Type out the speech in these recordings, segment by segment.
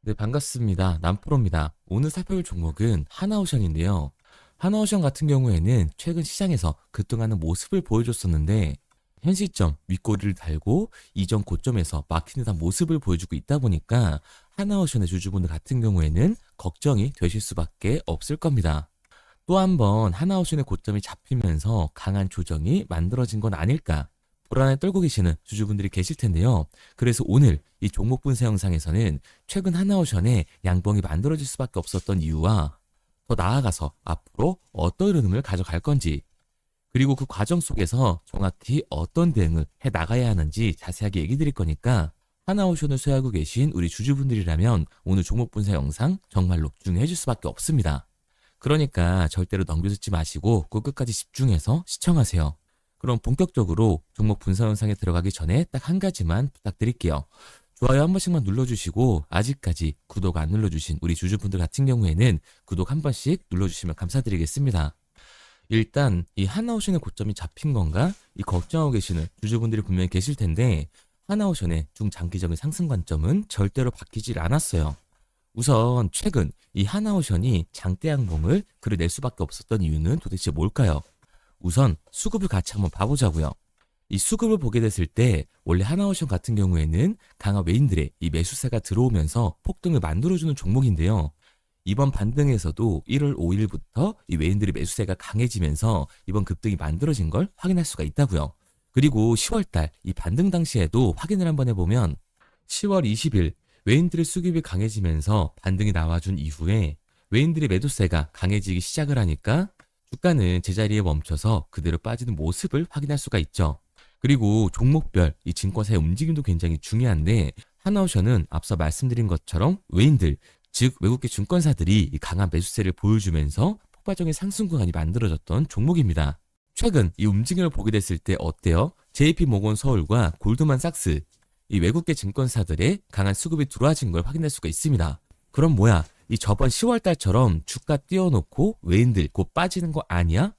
네, 반갑습니다. 남프로입니다. 오늘 살펴볼 종목은 하나오션인데요. 하나오션 같은 경우에는 최근 시장에서 그동안은 모습을 보여줬었는데 현 시점 윗꼬리를 달고 이전 고점에서 막히는 듯한 모습을 보여주고 있다 보니까 하나오션의 주주분들 같은 경우에는 걱정이 되실 수밖에 없을 겁니다. 또 한 번 하나오션의 고점이 잡히면서 강한 조정이 만들어진 건 아닐까 불안에 떨고 계시는 주주분들이 계실 텐데요. 그래서 오늘 이 종목 분석 영상에서는 최근 하나오션의 양봉이 만들어질 수밖에 없었던 이유와 더 나아가서 앞으로 어떤 흐름을 가져갈 건지, 그리고 그 과정 속에서 정확히 어떤 대응을 해 나가야 하는지 자세하게 얘기 드릴 거니까 하나오션을 소유하고 계신 우리 주주분들이라면 오늘 종목 분석 영상 정말로 중요해 줄 수밖에 없습니다. 그러니까 절대로 넘겨듣지 마시고 꼭 끝까지 집중해서 시청하세요. 그럼 본격적으로 종목 분석 영상에 들어가기 전에 딱 한 가지만 부탁드릴게요. 좋아요 한 번씩만 눌러주시고 아직까지 구독 안 눌러주신 우리 주주분들 같은 경우에는 구독 한 번씩 눌러주시면 감사드리겠습니다. 일단 이 하나오션의 고점이 잡힌 건가? 이 걱정하고 계시는 주주분들이 분명히 계실 텐데 하나오션의 중장기적인 상승 관점은 절대로 바뀌질 않았어요. 우선 최근 이 하나오션이 장대 양봉을 그려낼 수밖에 없었던 이유는 도대체 뭘까요? 우선 수급을 같이 한번 봐보자고요. 이 수급을 보게 됐을 때 원래 하나오션 같은 경우에는 강한 외인들의 이 매수세가 들어오면서 폭등을 만들어주는 종목인데요. 이번 반등에서도 1월 5일부터 이 외인들의 매수세가 강해지면서 이번 급등이 만들어진 걸 확인할 수가 있다고요. 그리고 10월달 이 반등 당시에도 확인을 한번 해보면 10월 20일 외인들의 수급이 강해지면서 반등이 나와준 이후에 외인들의 매도세가 강해지기 시작을 하니까 주가는 제자리에 멈춰서 그대로 빠지는 모습을 확인할 수가 있죠. 그리고 종목별 이 증권사의 움직임도 굉장히 중요한데 하나오션은 앞서 말씀드린 것처럼 외인들, 즉 외국계 증권사들이 이 강한 매수세를 보여주면서 폭발적인 상승 구간이 만들어졌던 종목입니다. 최근 이 움직임을 보게 됐을 때 어때요? JP모건 서울과 골드만삭스, 이 외국계 증권사들의 강한 수급이 들어와진 걸 확인할 수가 있습니다. 그럼 뭐야? 이 저번 10월 달처럼 주가 띄워놓고 외인들 곧 빠지는 거 아니야?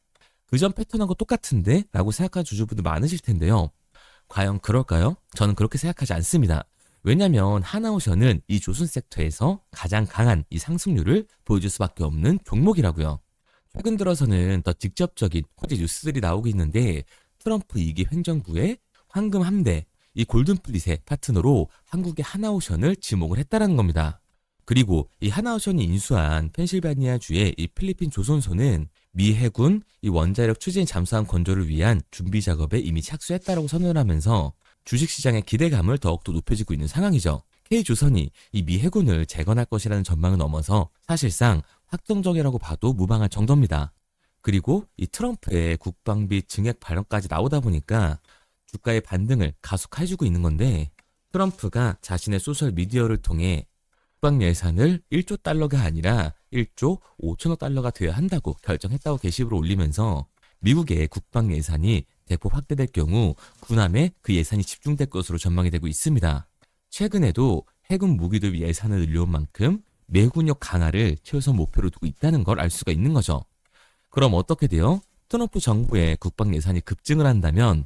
그전 패턴하고 똑같은데? 라고 생각하는 주주분들 많으실 텐데요. 과연 그럴까요? 저는 그렇게 생각하지 않습니다. 왜냐면 하나오션은 이 조선 섹터에서 가장 강한 이 상승률을 보여줄 수밖에 없는 종목이라고요. 최근 들어서는 더 직접적인 호재 뉴스들이 나오고 있는데 트럼프 2기 행정부의 황금 함대, 이 골든플릿의 파트너로 한국의 하나오션을 지목을 했다라는 겁니다. 그리고 이 하나오션이 인수한 펜실바니아주의 이 필리핀 조선소는 미 해군 이 원자력 추진 잠수함 건조를 위한 준비 작업에 이미 착수했다라고 선언을 하면서 주식시장의 기대감을 더욱더 높여지고 있는 상황이죠. K조선이 이 미 해군을 재건할 것이라는 전망을 넘어서 사실상 확정적이라고 봐도 무방할 정도입니다. 그리고 이 트럼프의 국방비 증액 발언까지 나오다 보니까 주가의 반등을 가속해주고 있는 건데 트럼프가 자신의 소셜미디어를 통해 국방 예산을 1조 달러가 아니라 1조 5천억 달러가 되어야 한다고 결정했다고 게시글을 올리면서 미국의 국방 예산이 대폭 확대될 경우 군함에 그 예산이 집중될 것으로 전망이 되고 있습니다. 최근에도 해군 무기도 예산을 늘려온 만큼 내군력 강화를 최우선 목표로 두고 있다는 걸 알 수가 있는 거죠. 그럼 어떻게 돼요? 트럼프 정부의 국방 예산이 급증을 한다면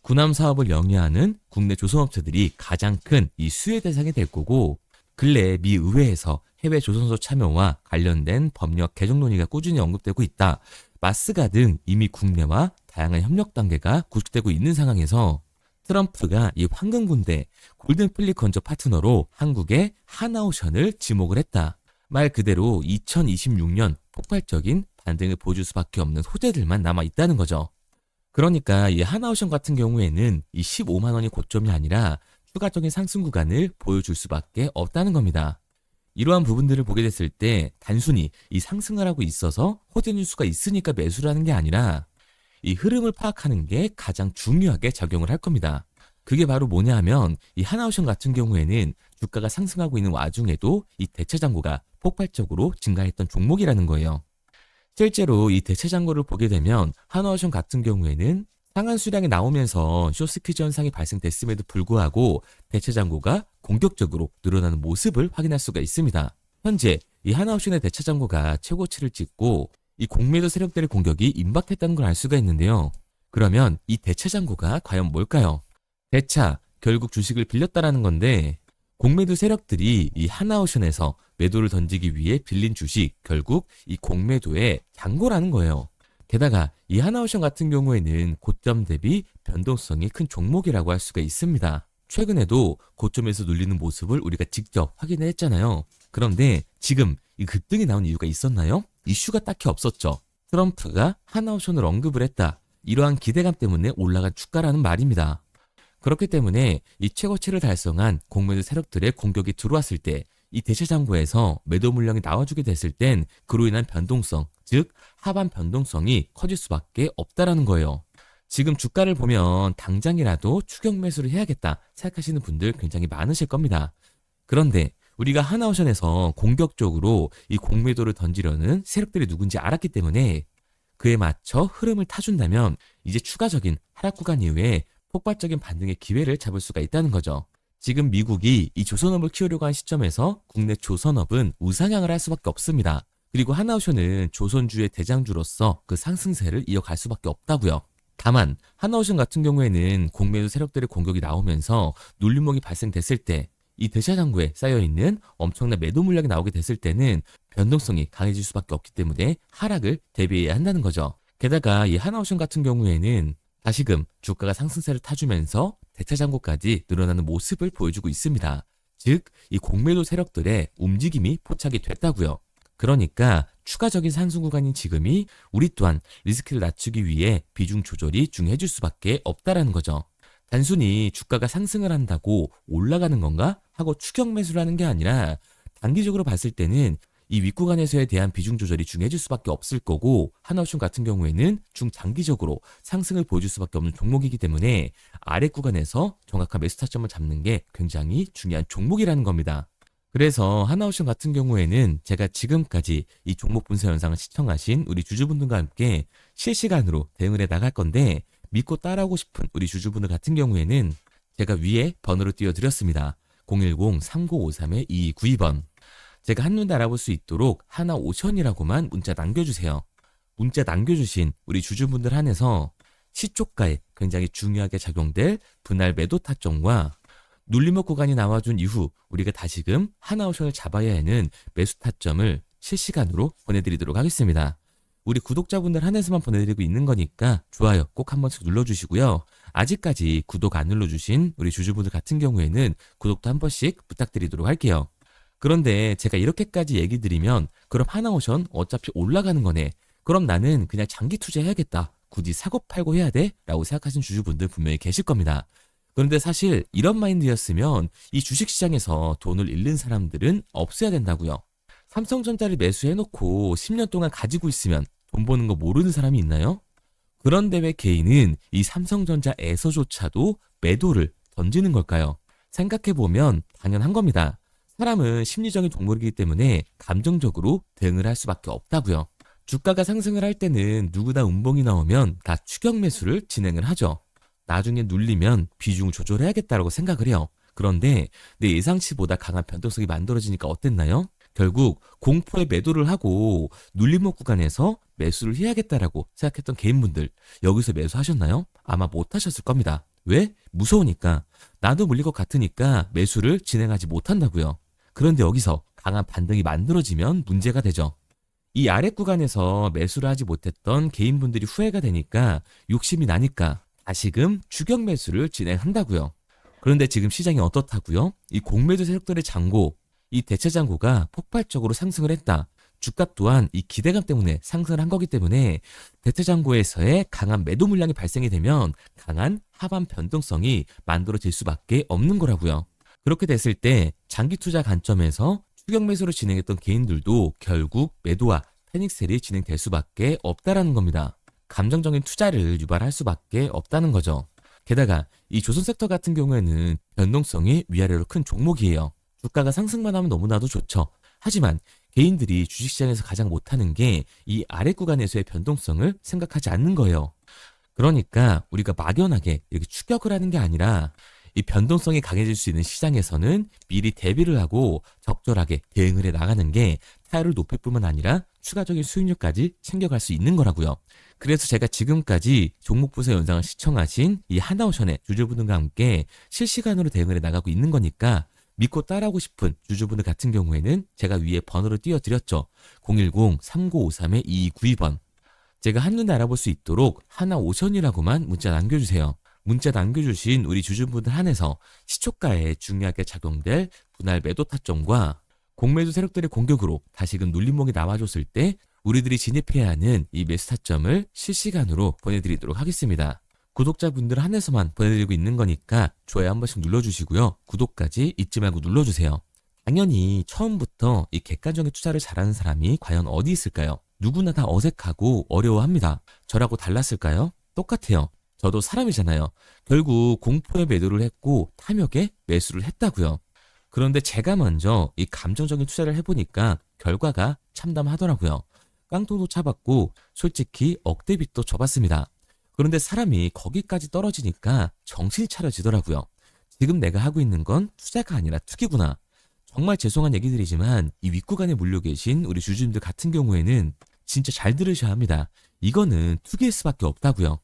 군함 사업을 영위하는 국내 조선업체들이 가장 큰 이 수혜 대상이 될 거고 근래 미 의회에서 해외 조선소 참여와 관련된 법령 개정 논의가 꾸준히 언급되고 있다. 마스가 등 이미 국내와 다양한 협력 단계가 구축되고 있는 상황에서 트럼프가 이 황금군대 골든플릿 건조 파트너로 한국의 하나오션을 지목을 했다. 말 그대로 2026년 폭발적인 반등을 보여줄 수밖에 없는 호재들만 남아 있다는 거죠. 그러니까 이 하나오션 같은 경우에는 이 15만 원이 고점이 아니라 추가적인 상승 구간을 보여줄 수밖에 없다는 겁니다. 이러한 부분들을 보게 됐을 때 단순히 이 상승을 하고 있어서 호재 뉴스가 있으니까 매수를 하는 게 아니라 이 흐름을 파악하는 게 가장 중요하게 작용을 할 겁니다. 그게 바로 뭐냐 하면 이 하나오션 같은 경우에는 주가가 상승하고 있는 와중에도 이 대체 잔고가 폭발적으로 증가했던 종목이라는 거예요. 실제로 이 대체 잔고를 보게 되면 하나오션 같은 경우에는 상한 수량이 나오면서 숏스퀴즈 현상이 발생됐음에도 불구하고 대체 잔고가 공격적으로 늘어나는 모습을 확인할 수가 있습니다. 현재 이 하나옵션의 대체 잔고가 최고치를 찍고 이 공매도 세력들의 공격이 임박했다는 걸 알 수가 있는데요. 그러면 이 대체 잔고가 과연 뭘까요? 대차, 결국 주식을 빌렸다라는 건데 공매도 세력들이 이 하나오션에서 매도를 던지기 위해 빌린 주식, 결국 이 공매도의 잔고라는 거예요. 게다가 이 하나오션 같은 경우에는 고점 대비 변동성이 큰 종목이라고 할 수가 있습니다. 최근에도 고점에서 눌리는 모습을 우리가 직접 확인을 했잖아요. 그런데 지금 이 급등이 나온 이유가 있었나요? 이슈가 딱히 없었죠. 트럼프가 하나오션을 언급을 했다. 이러한 기대감 때문에 올라간 주가라는 말입니다. 그렇기 때문에 이 최고치를 달성한 공매도 세력들의 공격이 들어왔을 때 이 대체장고에서 매도 물량이 나와주게 됐을 땐 그로 인한 변동성, 즉 하반 변동성이 커질 수밖에 없다라는 거예요. 지금 주가를 보면 당장이라도 추격 매수를 해야겠다 생각하시는 분들 굉장히 많으실 겁니다. 그런데 우리가 하나오션에서 공격적으로 이 공매도를 던지려는 세력들이 누군지 알았기 때문에 그에 맞춰 흐름을 타준다면 이제 추가적인 하락 구간 이후에 폭발적인 반등의 기회를 잡을 수가 있다는 거죠. 지금 미국이 이 조선업을 키우려고 한 시점에서 국내 조선업은 우상향을 할 수밖에 없습니다. 그리고 하나오션은 조선주의 대장주로서 그 상승세를 이어갈 수밖에 없다고요. 다만 하나오션 같은 경우에는 공매도 세력들의 공격이 나오면서 눌림목이 발생됐을 때 이 대차장고에 쌓여있는 엄청난 매도 물량이 나오게 됐을 때는 변동성이 강해질 수밖에 없기 때문에 하락을 대비해야 한다는 거죠. 게다가 이 하나오션 같은 경우에는 다시금 주가가 상승세를 타주면서 대차장고까지 늘어나는 모습을 보여주고 있습니다. 즉, 이 공매도 세력들의 움직임이 포착이 됐다고요. 그러니까 추가적인 상승 구간인 지금이 우리 또한 리스크를 낮추기 위해 비중 조절이 중요해질 수밖에 없다라는 거죠. 단순히 주가가 상승을 한다고 올라가는 건가 하고 추격 매수를 하는 게 아니라 단기적으로 봤을 때는 이 윗구간에서에 대한 비중 조절이 중요해질 수밖에 없을 거고 하나오션 같은 경우에는 중장기적으로 상승을 보여줄 수밖에 없는 종목이기 때문에 아래 구간에서 정확한 매수 타점을 잡는 게 굉장히 중요한 종목이라는 겁니다. 그래서 하나오션 같은 경우에는 제가 지금까지 이 종목 분석 영상을 시청하신 우리 주주분들과 함께 실시간으로 대응을 해 나갈 건데 믿고 따라오고 싶은 우리 주주분들 같은 경우에는 제가 위에 번호를 띄워드렸습니다. 010-3953-2292번. 제가 한눈에 알아볼 수 있도록 하나오션이라고만 문자 남겨주세요. 문자 남겨주신 우리 주주분들 한해서 시초가에 굉장히 중요하게 작용될 분할 매도 타점과 눌림목 구간이 나와준 이후 우리가 다시금 하나오션을 잡아야 하는 매수 타점을 실시간으로 보내드리도록 하겠습니다. 우리 구독자분들 한해서만 보내드리고 있는 거니까 좋아요 꼭 한 번씩 눌러주시고요. 아직까지 구독 안 눌러주신 우리 주주분들 같은 경우에는 구독도 한 번씩 부탁드리도록 할게요. 그런데 제가 이렇게까지 얘기 드리면 그럼 하나오션 어차피 올라가는 거네. 그럼 나는 그냥 장기 투자해야겠다. 굳이 사고 팔고 해야 돼? 라고 생각하시는 주주분들 분명히 계실 겁니다. 그런데 사실 이런 마인드였으면 이 주식시장에서 돈을 잃는 사람들은 없어야 된다고요. 삼성전자를 매수해놓고 10년 동안 가지고 있으면 돈 버는 거 모르는 사람이 있나요? 그런데 왜 개인은 이 삼성전자에서조차도 매도를 던지는 걸까요? 생각해보면 당연한 겁니다. 사람은 심리적인 동물이기 때문에 감정적으로 대응을 할 수밖에 없다고요. 주가가 상승을 할 때는 누구나 음봉이 나오면 다 추격 매수를 진행을 하죠. 나중에 눌리면 비중을 조절해야겠다라고 생각을 해요. 그런데 내 예상치보다 강한 변동성이 만들어지니까 어땠나요? 결국 공포에 매도를 하고 눌림목 구간에서 매수를 해야겠다라고 생각했던 개인분들 여기서 매수하셨나요? 아마 못하셨을 겁니다. 왜? 무서우니까. 나도 물릴 것 같으니까 매수를 진행하지 못한다고요. 그런데 여기서 강한 반등이 만들어지면 문제가 되죠. 이 아래 구간에서 매수를 하지 못했던 개인분들이 후회가 되니까 욕심이 나니까 다시금 추격 매수를 진행한다고요. 그런데 지금 시장이 어떻다고요? 이 공매도 세력들의 잔고, 이 대체 잔고가 폭발적으로 상승을 했다. 주가 또한 이 기대감 때문에 상승을 한 거기 때문에 대체 잔고에서의 강한 매도 물량이 발생이 되면 강한 하반 변동성이 만들어질 수밖에 없는 거라고요. 그렇게 됐을 때 장기 투자 관점에서 추격 매수를 진행했던 개인들도 결국 매도와 패닉셀이 진행될 수밖에 없다라는 겁니다. 감정적인 투자를 유발할 수밖에 없다는 거죠. 게다가 이 조선 섹터 같은 경우에는 변동성이 위아래로 큰 종목이에요. 주가가 상승만 하면 너무나도 좋죠. 하지만 개인들이 주식시장에서 가장 못하는 게 이 아래 구간에서의 변동성을 생각하지 않는 거예요. 그러니까 우리가 막연하게 이렇게 추격을 하는 게 아니라 이 변동성이 강해질 수 있는 시장에서는 미리 대비를 하고 적절하게 대응을 해 나가는 게 타율을 높일 뿐만 아니라 추가적인 수익률까지 챙겨갈 수 있는 거라고요. 그래서 제가 지금까지 종목 분석 영상을 시청하신 이 하나오션의 주주분들과 함께 실시간으로 대응을 해 나가고 있는 거니까 믿고 따라오고 싶은 주주분들 같은 경우에는 제가 위에 번호를 띄워드렸죠. 010-3953-2292번. 제가 한눈에 알아볼 수 있도록 하나오션이라고만 문자 남겨주세요. 문자 남겨주신 우리 주주분들 한해서 시초가에 중요하게 작용될 분할 매도 타점과 공매도 세력들의 공격으로 다시금 눌림목이 나와줬을 때 우리들이 진입해야 하는 이 매수 타점을 실시간으로 보내드리도록 하겠습니다. 구독자분들 한해서만 보내드리고 있는 거니까 좋아요 한 번씩 눌러주시고요. 구독까지 잊지 말고 눌러주세요. 당연히 처음부터 이 객관적인 투자를 잘하는 사람이 과연 어디 있을까요? 누구나 다 어색하고 어려워합니다. 저라고 달랐을까요? 똑같아요. 저도 사람이잖아요. 결국 공포에 매도를 했고 탐욕에 매수를 했다고요. 그런데 제가 먼저 이 감정적인 투자를 해보니까 결과가 참담하더라고요. 깡통도 차봤고 솔직히 억대빚도 져봤습니다. 그런데 사람이 거기까지 떨어지니까 정신이 차려지더라고요. 지금 내가 하고 있는 건 투자가 아니라 투기구나. 정말 죄송한 얘기들이지만 이 윗구간에 물려 계신 우리 주주님들 같은 경우에는 진짜 잘 들으셔야 합니다. 이거는 투기일 수밖에 없다고요.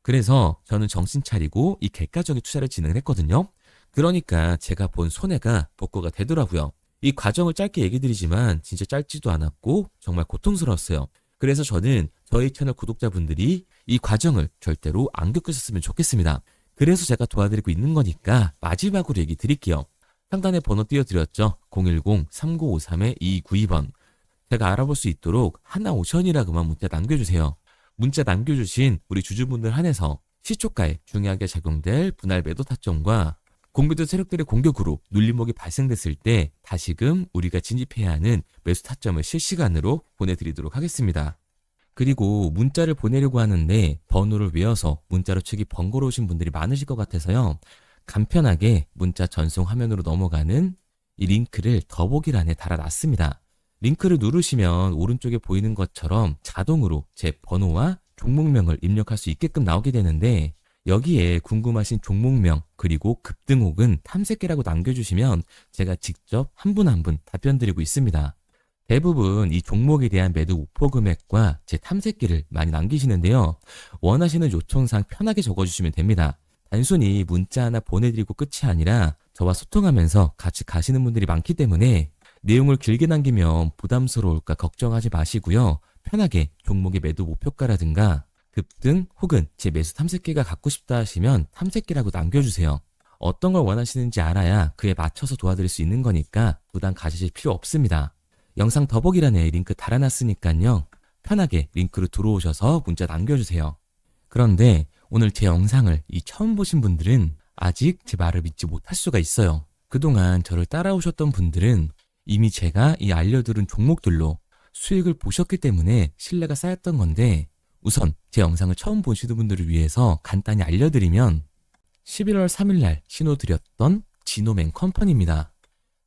그래서 저는 정신 차리고 이 객관적인 투자를 진행했거든요. 그러니까 제가 본 손해가 복구가 되더라고요. 이 과정을 짧게 얘기 드리지만 진짜 짧지도 않았고 정말 고통스러웠어요. 그래서 저는 저희 채널 구독자분들이 이 과정을 절대로 안 겪으셨으면 좋겠습니다. 그래서 제가 도와드리고 있는 거니까 마지막으로 얘기 드릴게요. 상단에 번호 띄워드렸죠. 010-3953-2292번. 제가 알아볼 수 있도록 하나오션이라고만 문자 남겨주세요. 문자 남겨주신 우리 주주분들 한해서 시초가에 중요하게 작용될 분할 매도 타점과 공매도 세력들의 공격으로 눌림목이 발생됐을 때 다시금 우리가 진입해야 하는 매수 타점을 실시간으로 보내드리도록 하겠습니다. 그리고 문자를 보내려고 하는데 번호를 외워서 문자로 치기 번거로우신 분들이 많으실 것 같아서요. 간편하게 문자 전송 화면으로 넘어가는 이 링크를 더보기란에 달아놨습니다. 링크를 누르시면 오른쪽에 보이는 것처럼 자동으로 제 번호와 종목명을 입력할 수 있게끔 나오게 되는데 여기에 궁금하신 종목명 그리고 급등 혹은 탐색기라고 남겨주시면 제가 직접 한 분 한 분 답변 드리고 있습니다. 대부분 이 종목에 대한 매도 목표 금액과 제 탐색기를 많이 남기시는데요. 원하시는 요청사항 편하게 적어주시면 됩니다. 단순히 문자 하나 보내드리고 끝이 아니라 저와 소통하면서 같이 가시는 분들이 많기 때문에 내용을 길게 남기면 부담스러울까 걱정하지 마시고요. 편하게 종목의 매도 목표가라든가 급등 혹은 제 매수 탐색기가 갖고 싶다 하시면 탐색기라고 남겨주세요. 어떤 걸 원하시는지 알아야 그에 맞춰서 도와드릴 수 있는 거니까 부담 가지실 필요 없습니다. 영상 더보기란에 링크 달아놨으니까요. 편하게 링크로 들어오셔서 문자 남겨주세요. 그런데 오늘 제 영상을 처음 보신 분들은 아직 제 말을 믿지 못할 수가 있어요. 그동안 저를 따라오셨던 분들은 이미 제가 이 알려드린 종목들로 수익을 보셨기 때문에 신뢰가 쌓였던 건데 우선 제 영상을 처음 보시는 분들을 위해서 간단히 알려드리면 11월 3일날 신호드렸던 지노맨 컴퍼니입니다.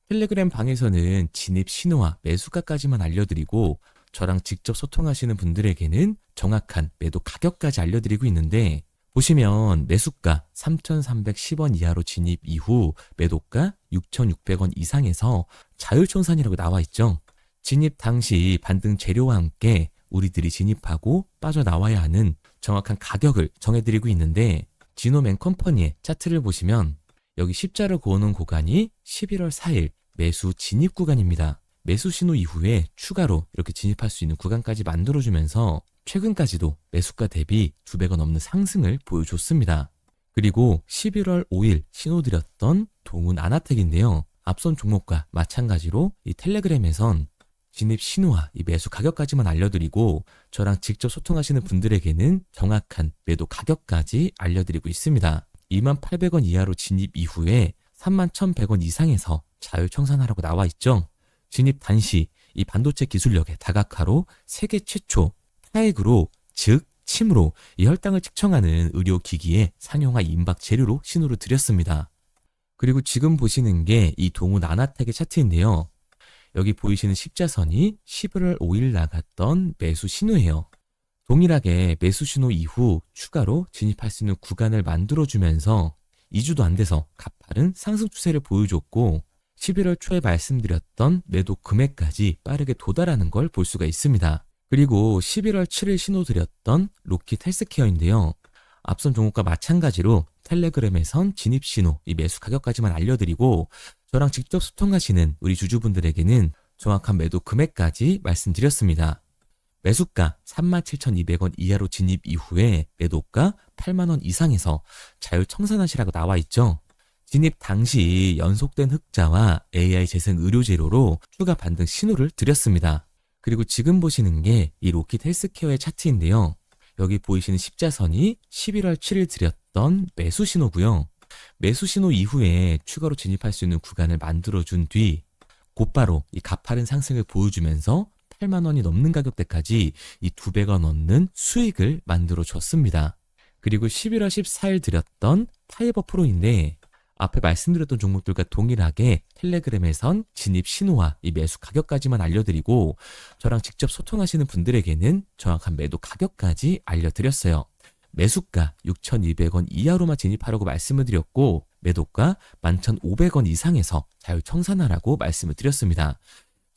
텔레그램 방에서는 진입 신호와 매수가까지만 알려드리고 저랑 직접 소통하시는 분들에게는 정확한 매도 가격까지 알려드리고 있는데 보시면 매수가 3,310원 이하로 진입 이후 매도가 6,600원 이상에서 자율청산이라고 나와 있죠. 진입 당시 반등 재료와 함께 우리들이 진입하고 빠져나와야 하는 정확한 가격을 정해드리고 있는데 지노맨 컴퍼니의 차트를 보시면 여기 십자를 그어놓은 구간이 11월 4일 매수 진입 구간입니다. 매수 신호 이후에 추가로 이렇게 진입할 수 있는 구간까지 만들어주면서 최근까지도 매수가 대비 2배가 넘는 상승을 보여줬습니다. 그리고 11월 5일 신호드렸던 동훈 아나텍인데요. 앞선 종목과 마찬가지로 이 텔레그램에선 진입 신호와 이 매수 가격까지만 알려드리고 저랑 직접 소통하시는 분들에게는 정확한 매도 가격까지 알려드리고 있습니다. 28,000원 이하로 진입 이후에 31,100원 이상에서 자율청산하라고 나와 있죠. 진입 단시 이 반도체 기술력의 다각화로 세계 최초 타액으로 즉 침으로 이 혈당을 측정하는 의료기기의 상용화 임박 재료로 신호를 드렸습니다. 그리고 지금 보시는 게 이 동훈 아나텍의 차트인데요. 여기 보이시는 십자선이 11월 5일 나갔던 매수 신호예요. 동일하게 매수 신호 이후 추가로 진입할 수 있는 구간을 만들어주면서 2주도 안 돼서 가파른 상승 추세를 보여줬고 11월 초에 말씀드렸던 매도 금액까지 빠르게 도달하는 걸 볼 수가 있습니다. 그리고 11월 7일 신호드렸던 로킷 헬스케어인데요. 앞선 종목과 마찬가지로 텔레그램에선 진입 신호, 이 매수 가격까지만 알려드리고 저랑 직접 소통하시는 우리 주주분들에게는 정확한 매도 금액까지 말씀드렸습니다. 매수가 37,200원 이하로 진입 이후에 매도가 8만 원 이상에서 자율청산하시라고 나와 있죠. 진입 당시 연속된 흑자와 AI 재생 의료 재료로 추가 반등 신호를 드렸습니다. 그리고 지금 보시는 게 이 로킷 헬스케어의 차트인데요. 여기 보이시는 십자선이 11월 7일 드렸던 매수 신호고요. 매수 신호 이후에 추가로 진입할 수 있는 구간을 만들어준 뒤 곧바로 이 가파른 상승을 보여주면서 8만 원이 넘는 가격대까지 이 2배가 넘는 수익을 만들어 줬습니다. 그리고 11월 14일 드렸던 파이버 프로인데 앞에 말씀드렸던 종목들과 동일하게 텔레그램에선 진입 신호와 이 매수 가격까지만 알려드리고 저랑 직접 소통하시는 분들에게는 정확한 매도 가격까지 알려드렸어요. 매수가 6,200원 이하로만 진입하라고 말씀을 드렸고 매도가 11,500원 이상에서 자율청산하라고 말씀을 드렸습니다.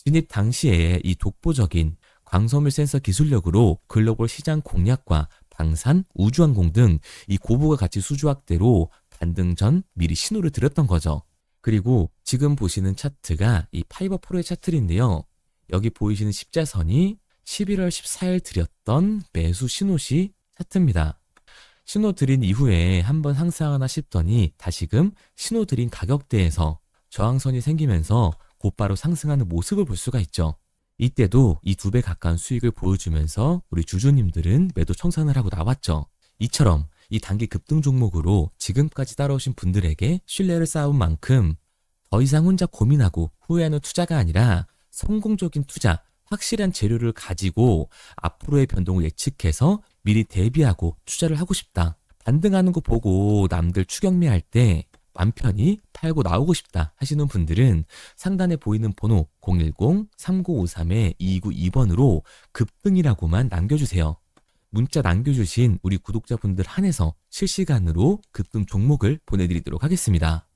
진입 당시에 이 독보적인 광섬유 센서 기술력으로 글로벌 시장 공략과 방산, 우주항공 등 이 고부가 가치 수주 확대로 반등 전 미리 신호를 드렸던 거죠. 그리고 지금 보시는 차트가 이 파이버 프로의 차트인데요. 여기 보이시는 십자선이 11월 14일 드렸던 매수 신호시 차트입니다. 신호 드린 이후에 한번 상승하나 싶더니 다시금 신호 드린 가격대에서 저항선이 생기면서 곧바로 상승하는 모습을 볼 수가 있죠. 이때도 이 2배 가까운 수익을 보여주면서 우리 주주님들은 매도 청산을 하고 나왔죠. 이처럼 이 단기 급등 종목으로 지금까지 따라오신 분들에게 신뢰를 쌓은 만큼 더 이상 혼자 고민하고 후회하는 투자가 아니라 성공적인 투자, 확실한 재료를 가지고 앞으로의 변동을 예측해서 미리 대비하고 투자를 하고 싶다. 반등하는 거 보고 남들 추격매할 때 맘 편히 팔고 나오고 싶다 하시는 분들은 상단에 보이는 번호 010-3953-2292번으로 급등이라고만 남겨주세요. 문자 남겨주신 우리 구독자분들 한해서 실시간으로 급등 종목을 보내드리도록 하겠습니다.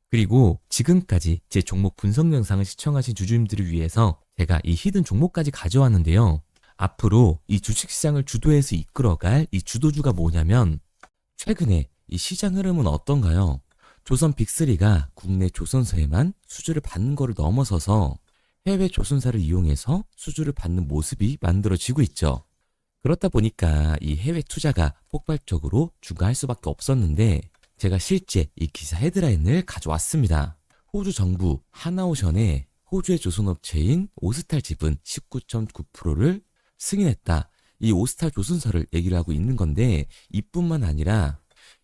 그리고 지금까지 제 종목 분석 영상을 시청하신 주주님들을 위해서 제가 이 히든 종목까지 가져왔는데요. 앞으로 이 주식시장을 주도해서 이끌어갈 이 주도주가 뭐냐면 최근에 이 시장 흐름은 어떤가요? 조선 빅3가 국내 조선사에만 수주를 받는 거를 넘어서서 해외 조선사를 이용해서 수주를 받는 모습이 만들어지고 있죠. 그렇다 보니까 이 해외 투자가 폭발적으로 증가할 수밖에 없었는데 제가 실제 이 기사 헤드라인을 가져왔습니다. 호주 정부 하나오션에 호주의 조선업체인 오스탈 지분 19.9%를 승인했다. 이 오스탈 조선사를 얘기를 하고 있는 건데 이뿐만 아니라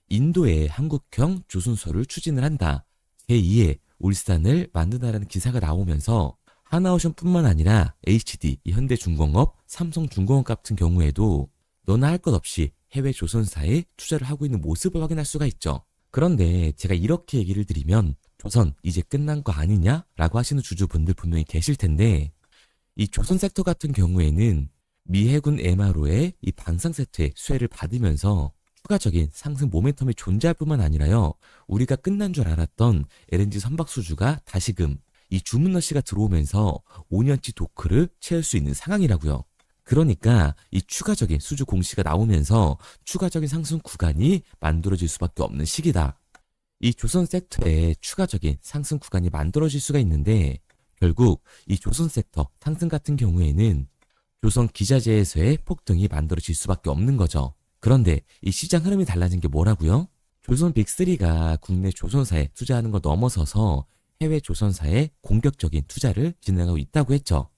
인도에 한국형 조선소를 추진을 한다. 제2의 울산을 만든다라는 기사가 나오면서 하나오션뿐만 아니라 HD, 현대중공업, 삼성중공업 같은 경우에도 너나 할 것 없이 해외 조선사에 투자를 하고 있는 모습을 확인할 수가 있죠. 그런데 제가 이렇게 얘기를 드리면 조선 이제 끝난 거 아니냐라고 하시는 주주분들 분명히 계실 텐데 이 조선 섹터 같은 경우에는 미 해군 MRO의 이 방산 세트의 수혜를 받으면서 추가적인 상승 모멘텀이 존재할 뿐만 아니라요. 우리가 끝난 줄 알았던 LNG 선박 수주가 다시금 이 주문러시가 들어오면서 5년치 도크를 채울 수 있는 상황이라고요. 그러니까 이 추가적인 수주 공시가 나오면서 추가적인 상승 구간이 만들어질 수밖에 없는 시기다. 이 조선 섹터에 추가적인 상승 구간이 만들어질 수가 있는데 결국 이 조선 섹터 상승 같은 경우에는 조선 기자재에서의 폭등이 만들어질 수밖에 없는 거죠. 그런데 이 시장 흐름이 달라진 게 뭐라고요? 조선 빅3가 국내 조선사에 투자하는 걸 넘어서서 해외 조선사에 공격적인 투자를 진행하고 있다고 했죠.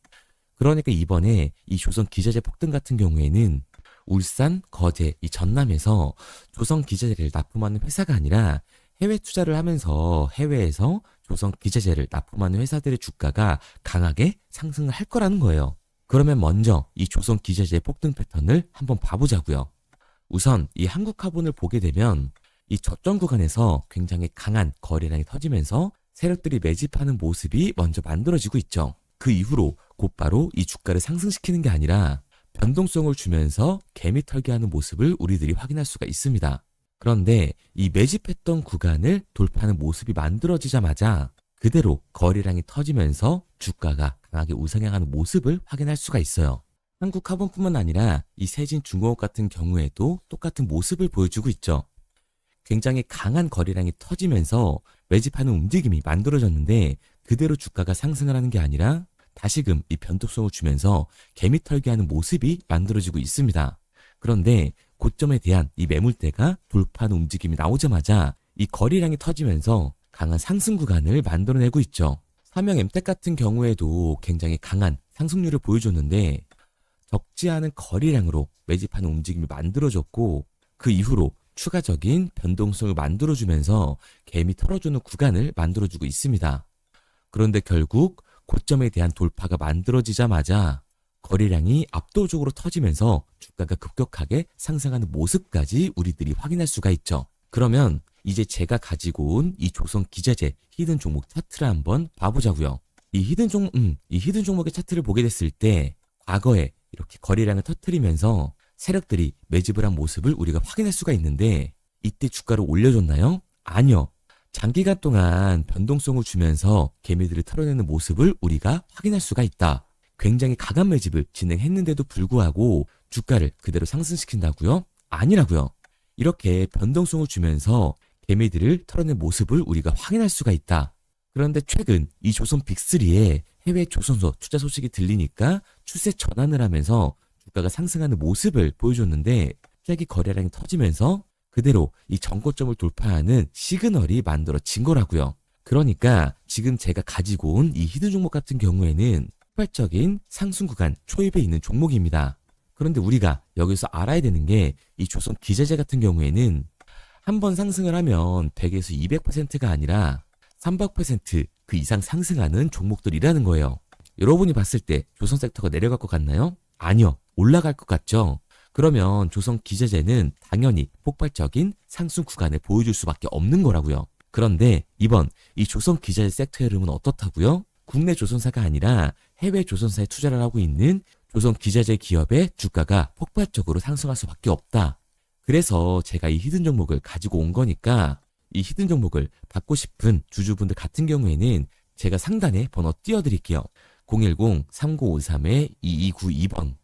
그러니까 이번에 이 조선 기자재 폭등 같은 경우에는 울산, 거제, 이 전남에서 조선 기자재를 납품하는 회사가 아니라 해외 투자를 하면서 해외에서 조선 기자재를 납품하는 회사들의 주가가 강하게 상승을 할 거라는 거예요. 그러면 먼저 이 조선 기자재 폭등 패턴을 한번 봐보자고요. 우선 이 한국 카본을 보게 되면 이 저점 구간에서 굉장히 강한 거래량이 터지면서 세력들이 매집하는 모습이 먼저 만들어지고 있죠. 그 이후로 곧바로 이 주가를 상승시키는 게 아니라 변동성을 주면서 개미 털기하는 모습을 우리들이 확인할 수가 있습니다. 그런데 이 매집했던 구간을 돌파하는 모습이 만들어지자마자 그대로 거래량이 터지면서 주가가 강하게 우상향하는 모습을 확인할 수가 있어요. 한국 카본뿐만 아니라 이 세진중공업 같은 경우에도 똑같은 모습을 보여주고 있죠. 굉장히 강한 거래량이 터지면서 매집하는 움직임이 만들어졌는데 그대로 주가가 상승을 하는 게 아니라 다시금 이 변동성을 주면서 개미 털기하는 모습이 만들어지고 있습니다. 그런데 고점에 대한 이 매물대가 돌파하는 움직임이 나오자마자 이 거래량이 터지면서 강한 상승 구간을 만들어내고 있죠. 삼형 엠텍 같은 경우에도 굉장히 강한 상승률을 보여줬는데 적지 않은 거래량으로 매집하는 움직임이 만들어졌고 그 이후로 추가적인 변동성을 만들어주면서 개미 털어주는 구간을 만들어주고 있습니다. 그런데 결국 고점에 대한 돌파가 만들어지자마자 거래량이 압도적으로 터지면서 주가가 급격하게 상승하는 모습까지 우리들이 확인할 수가 있죠. 그러면 이제 제가 가지고 온 이 조선 기자재 히든 종목 차트를 한번 봐보자고요. 이 히든 종목의 차트를 보게 됐을 때 과거에 이렇게 거래량을 터뜨리면서 세력들이 매집을 한 모습을 우리가 확인할 수가 있는데 이때 주가를 올려줬나요? 아니요. 장기간 동안 변동성을 주면서 개미들을 털어내는 모습을 우리가 확인할 수가 있다. 굉장히 강한 매집을 진행했는데도 불구하고 주가를 그대로 상승시킨다고요? 아니라고요. 이렇게 변동성을 주면서 개미들을 털어낸 모습을 우리가 확인할 수가 있다. 그런데 최근 이 조선 빅3의 해외 조선소 투자 소식이 들리니까 추세 전환을 하면서 주가가 상승하는 모습을 보여줬는데 갑자기 거래량이 터지면서 그대로 이 전고점을 돌파하는 시그널이 만들어진 거라고요. 그러니까 지금 제가 가지고 온 이 히든 종목 같은 경우에는 폭발적인 상승 구간 초입에 있는 종목입니다. 그런데 우리가 여기서 알아야 되는 게 이 조선 기자재 같은 경우에는 한번 상승을 하면 100에서 200%가 아니라 300%그 이상 상승하는 종목들이라는 거예요. 여러분이 봤을 때 조선 섹터가 내려갈 것 같나요? 아니요. 올라갈 것 같죠? 그러면 조선 기자재는 당연히 폭발적인 상승 구간을 보여줄 수밖에 없는 거라고요. 그런데 이번 이 조선 기자재 섹터의 흐름은 어떻다고요? 국내 조선사가 아니라 해외 조선사에 투자를 하고 있는 조선 기자재 기업의 주가가 폭발적으로 상승할 수밖에 없다. 그래서 제가 이 히든 종목을 가지고 온 거니까 이 히든 종목을 받고 싶은 주주분들 같은 경우에는 제가 상단에 번호 띄워드릴게요. 010-3953-2292번.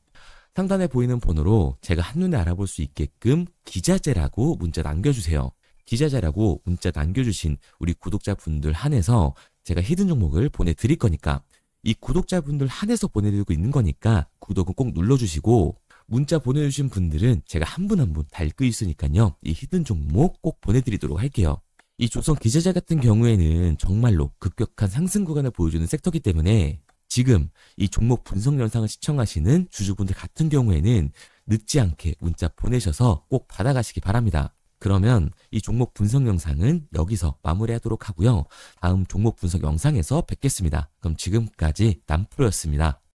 상단에 보이는 번호로 제가 한눈에 알아볼 수 있게끔 기자재라고 문자 남겨주세요. 기자재라고 문자 남겨주신 우리 구독자분들 한해서 제가 히든 종목을 보내드릴 거니까 이 구독자분들 한해서 보내드리고 있는 거니까 구독은 꼭 눌러주시고 문자 보내주신 분들은 제가 한 분 한 분 다 읽고 있으니까요. 이 히든 종목 꼭 보내드리도록 할게요. 이 조선 기자재 같은 경우에는 정말로 급격한 상승 구간을 보여주는 섹터이기 때문에 지금 이 종목 분석 영상을 시청하시는 주주분들 같은 경우에는 늦지 않게 문자 보내셔서 꼭 받아가시기 바랍니다. 그러면 이 종목 분석 영상은 여기서 마무리하도록 하고요. 다음 종목 분석 영상에서 뵙겠습니다. 그럼 지금까지 남프로였습니다.